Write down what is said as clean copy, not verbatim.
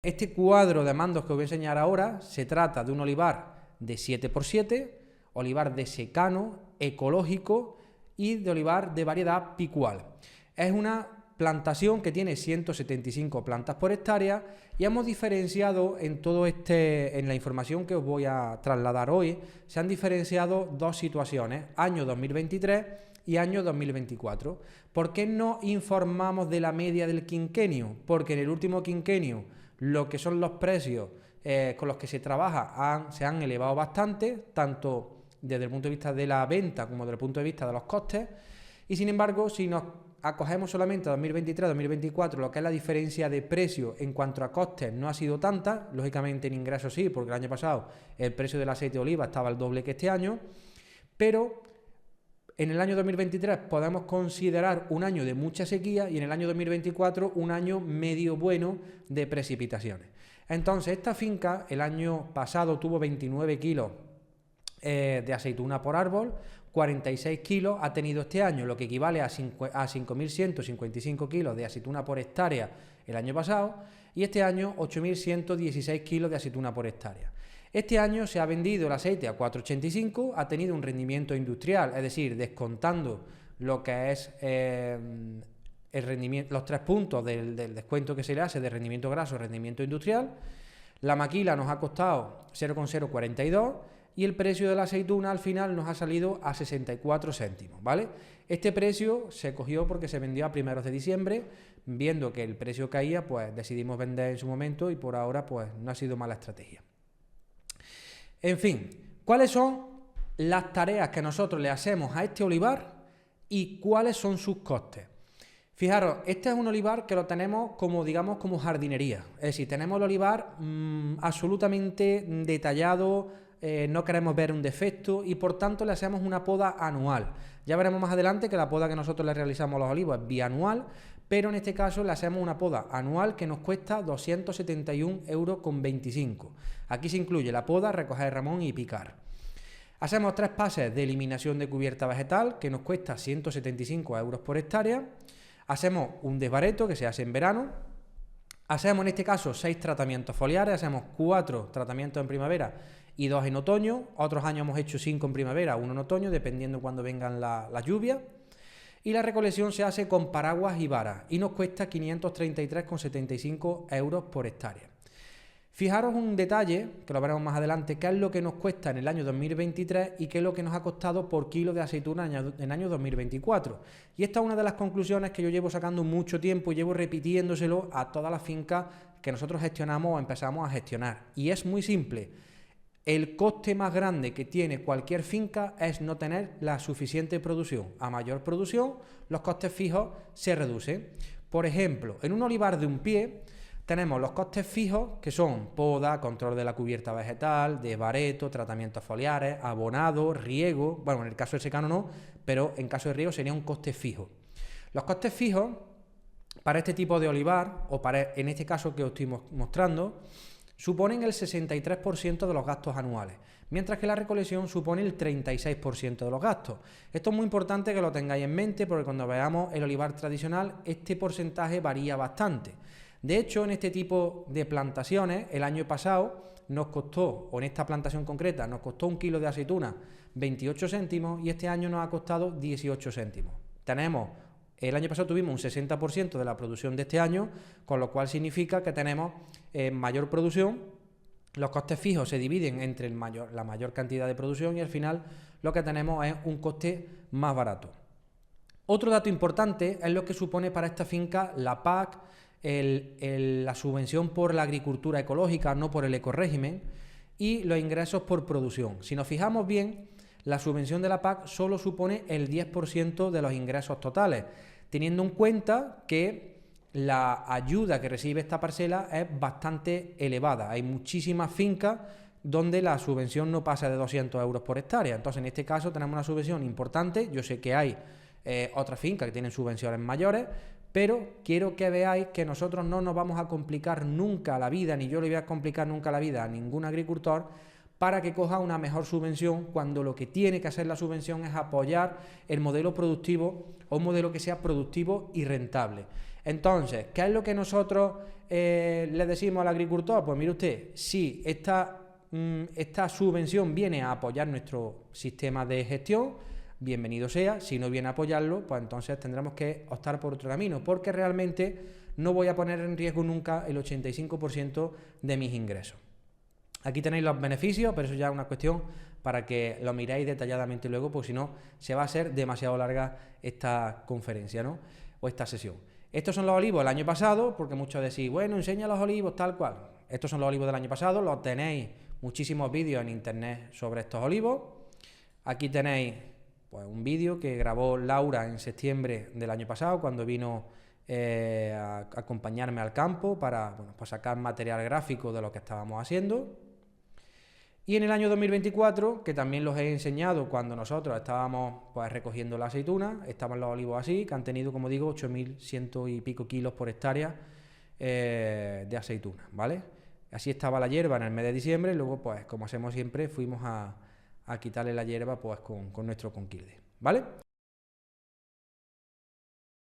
Este cuadro de mandos que os voy a enseñar ahora se trata de un olivar de 7x7, olivar de secano, ecológico y de olivar de variedad picual. Es una plantación que tiene 175 plantas por hectárea y hemos diferenciado en la información que os voy a trasladar hoy, se han diferenciado dos situaciones, año 2023 y año 2024. ¿Por qué no informamos de la media del quinquenio? Porque en el último quinquenio lo que son los precios con los que se trabaja se han elevado bastante, tanto desde el punto de vista de la venta como desde el punto de vista de los costes, y sin embargo, si nos acogemos solamente a 2023-2024, lo que es la diferencia de precio en cuanto a costes no ha sido tanta, lógicamente en ingresos sí, porque el año pasado el precio del aceite de oliva estaba al doble que este año, pero en el año 2023 podemos considerar un año de mucha sequía y en el año 2024 un año medio bueno de precipitaciones. Entonces, esta finca el año pasado tuvo 29 kilos de aceituna por árbol, 46 kilos ha tenido este año, lo que equivale a 5.155 kilos de aceituna por hectárea el año pasado, y este año 8.116 kilos de aceituna por hectárea. Este año se ha vendido el aceite a 4,85, ha tenido un rendimiento industrial, es decir, descontando lo que es el rendimiento, los 3 puntos del descuento que se le hace de rendimiento graso, rendimiento industrial. La maquila nos ha costado 0,042 y el precio de la aceituna al final nos ha salido a 64 céntimos, ¿vale? Este precio se cogió porque se vendió a primeros de diciembre, viendo que el precio caía, pues decidimos vender en su momento y por ahora pues no ha sido mala estrategia. En fin, ¿cuáles son las tareas que nosotros le hacemos a este olivar y cuáles son sus costes? Fijaros, este es un olivar que lo tenemos como, digamos, como jardinería. Es decir, tenemos el olivar absolutamente detallado, no queremos ver un defecto y por tanto le hacemos una poda anual. Ya veremos más adelante que la poda que nosotros le realizamos a los olivos es bianual, pero en este caso le hacemos una poda anual que nos cuesta 271,25 €. Aquí se incluye la poda, recoger ramón y picar. Hacemos 3 pases de eliminación de cubierta vegetal que nos cuesta 175 € por hectárea. Hacemos un desbareto que se hace en verano. Hacemos en este caso 6 tratamientos foliares, hacemos 4 tratamientos en primavera y 2 en otoño. Otros años hemos hecho 5 en primavera, 1 en otoño, dependiendo cuando vengan las lluvias. Y la recolección se hace con paraguas y varas y nos cuesta 533,75 € por hectárea. Fijaros un detalle, que lo veremos más adelante, qué es lo que nos cuesta en el año 2023 y qué es lo que nos ha costado por kilo de aceituna en año 2024. Y esta es una de las conclusiones que yo llevo sacando mucho tiempo y llevo repitiéndoselo a todas las fincas que nosotros gestionamos o empezamos a gestionar. Y es muy simple. El coste más grande que tiene cualquier finca es no tener la suficiente producción. A mayor producción, los costes fijos se reducen. Por ejemplo, en un olivar de un pie, tenemos los costes fijos, que son poda, control de la cubierta vegetal, desbareto, tratamientos foliares, abonado, riego. Bueno, en el caso del secano no, pero en caso de riego sería un coste fijo. Los costes fijos, para este tipo de olivar, o para en este caso que os estoy mostrando, suponen el 63% de los gastos anuales, mientras que la recolección supone el 36% de los gastos. Esto es muy importante que lo tengáis en mente, porque cuando veamos el olivar tradicional, este porcentaje varía bastante. De hecho, en este tipo de plantaciones, el año pasado nos costó, o en esta plantación concreta, nos costó un kilo de aceituna 28 céntimos y este año nos ha costado 18 céntimos. El año pasado tuvimos un 60% de la producción de este año, con lo cual significa que tenemos mayor producción. Los costes fijos se dividen entre la mayor cantidad de producción y al final lo que tenemos es un coste más barato. Otro dato importante es lo que supone para esta finca la PAC, la subvención por la agricultura ecológica, no por el ecorégimen, y los ingresos por producción. Si nos fijamos bien, la subvención de la PAC solo supone el 10% de los ingresos totales, teniendo en cuenta que la ayuda que recibe esta parcela es bastante elevada. Hay muchísimas fincas donde la subvención no pasa de 200 € por hectárea. Entonces, en este caso tenemos una subvención importante. Yo sé que hay otras fincas que tienen subvenciones mayores, pero quiero que veáis que nosotros no nos vamos a complicar nunca la vida, ni yo le voy a complicar nunca la vida a ningún agricultor para que coja una mejor subvención, cuando lo que tiene que hacer la subvención es apoyar el modelo productivo o un modelo que sea productivo y rentable. Entonces, ¿qué es lo que nosotros le decimos al agricultor? Pues mire usted, si esta subvención viene a apoyar nuestro sistema de gestión, bienvenido sea. Si no viene a apoyarlo, pues entonces tendremos que optar por otro camino, porque realmente no voy a poner en riesgo nunca el 85% de mis ingresos. Aquí tenéis los beneficios, pero eso ya es una cuestión para que lo miráis detalladamente luego, porque si no, se va a hacer demasiado larga esta conferencia, ¿no? O esta sesión. Estos son los olivos del año pasado, porque muchos decís, bueno, enseña los olivos tal cual. Estos son los olivos del año pasado, los tenéis muchísimos vídeos en internet sobre estos olivos. Aquí tenéis pues, un vídeo que grabó Laura en septiembre del año pasado, cuando vino a acompañarme al campo para sacar material gráfico de lo que estábamos haciendo. Y en el año 2024, que también los he enseñado cuando nosotros estábamos pues, recogiendo la aceituna, estaban los olivos así, que han tenido, como digo, 8.100 y pico kilos por hectárea de aceituna, ¿vale? Así estaba la hierba en el mes de diciembre, y luego, pues, como hacemos siempre, fuimos a quitarle la hierba pues, con nuestro conquilde, ¿vale?